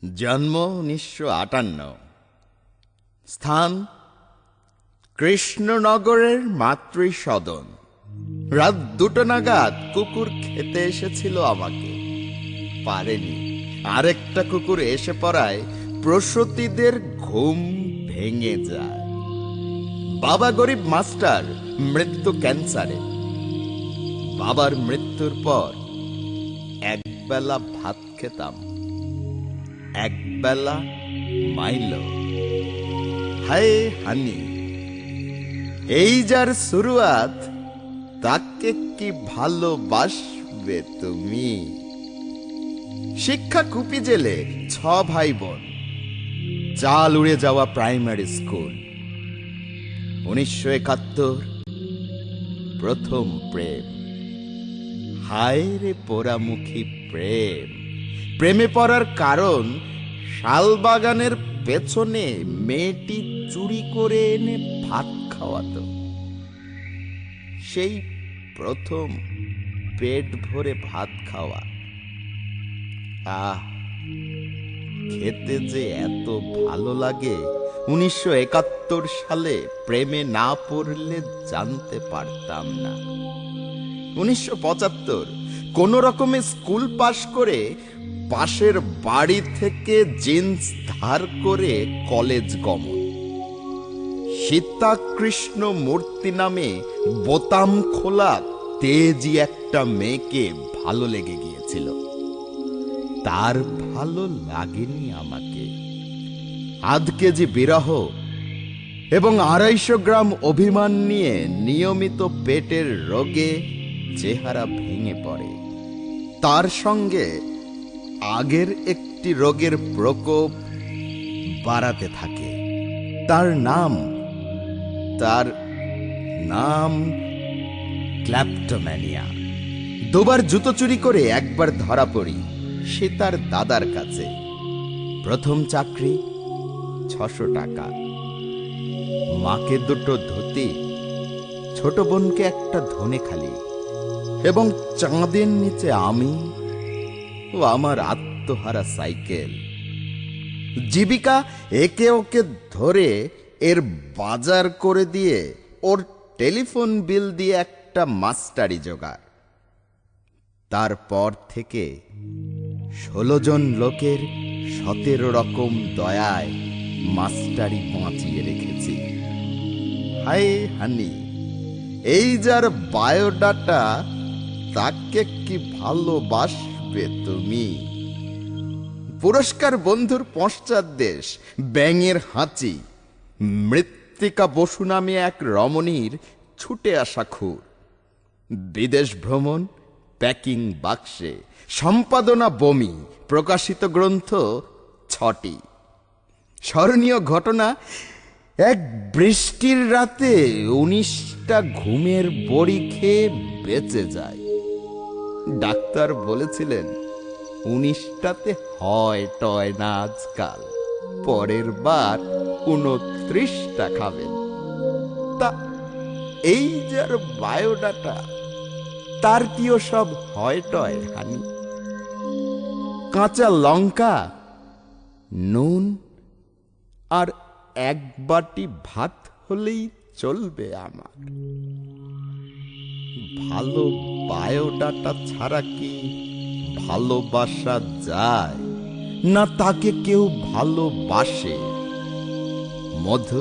জন্ম 1958, স্থান কৃষ্ণনগরের মাতৃসদন। রাত 2টো নাগাদ কুকুর খেতে এসেছিল আমাকে, পারেনি। আরেকটা কুকুর এসে পড়ায় প্রসূতিদের ঘুম ভেঙে যায়। বাবা গরিব মাস্টার, মৃত্যু ক্যান্সারে। বাবার মৃত্যুর পর একবেলা ভাত খেতাম, একবেলা মাইলো। হায় হানি, এই যার শুরুয়াত, তাকে কি ভালোবাসবে তুমি? শিক্ষা কুপি জেলে 6 ভাই বোন, চাল উড়ে যাওয়া প্রাইমারি স্কুল। 1971 প্রথম প্রেম। হায় রে পোড়ামুখী প্রেম। প্রেমে পড়ার কারণ, শালবাগানের পেছনে মেয়েটি চুরি করে এনে ভাত খাওয়াতো। সেই প্রথম পেট ভরে ভাত খাওয়া। খেতে যে এত ভালো লাগে 1971 সালে প্রেমে না পড়লে জানতে পারতাম না। 1975 কোন রকমে স্কুল পাশ করে পাশের বাড়ি থেকে জিন্স ধার করে কলেজ গমন। সীতাকৃষ্ণ মূর্তি নামে বোতাম খোলা তেজি একটা মেয়েকে ভালো লেগে গিয়েছিল। তার ভালো লাগেনি আমাকে। আধ কেজি বিরহ এবং 250 গ্রাম অভিমান নিয়ে নিয়মিত পেটের রোগে চেহারা ভেঙে পড়ে। তার সঙ্গে আগের একটি রোগের প্রকোপ বাড়াতে থাকে। তার নাম ক্ল্যাপ্টোম্যানিয়া। 2বার জুতো চুরি করে একবার ধরা পড়ি, সে তার দাদার কাছে। প্রথম চাকরি 600 টাকা, মাকে 2টো ধুতি, ছোট বোনকে একটা ধনেখালি, এবং চাঁদের নিচে আমি ও আমার আত্মহারা সাইকেল। জীবিকা একে ওকে ধরে এর বাজার করে দিয়ে ওর টেলিফোন বিল দিয়ে একটা মাস্টারি জোগাড়। তারপর থেকে 16 জন লোকের 17 রকম দয়ায় মাস্টারি বাঁচিয়ে রেখেছি। হায় হানি, এই যার বায়োডাটা, তাকে কি ভালোবাসবে তুমি? পুরস্কার বন্ধুর পশ্চাৎদেশ, ব্যাঙের হাঁচি, মৃত্তিকা বসু নামে এক রমণীর ছুটে আসা খুর। বিদেশ ভ্রমণ প্যাকিং বাক্সে, সম্পাদনা বমি, প্রকাশিত গ্রন্থ 6টি। স্মরণীয় ঘটনা, এক বৃষ্টির রাতে 19টা ঘুমের বড়ি খেয়ে বেঁচে যায়। ডাক্তার বলেছিলেন 19টাতে হয় টয় না আজকাল, পরের বার 29টা খাবেন। তা এই যার বায়োডাটা, তার কিও সব হয় টয় হানি? কাঁচা লঙ্কা, নুন আর 1 বাটি ভাত হলেই চলবে আমার। ভালো বায়োডাটা ছাড়া কি ভালোবাসা যায়? না তাকে কেউ ভালোবাসে? মধু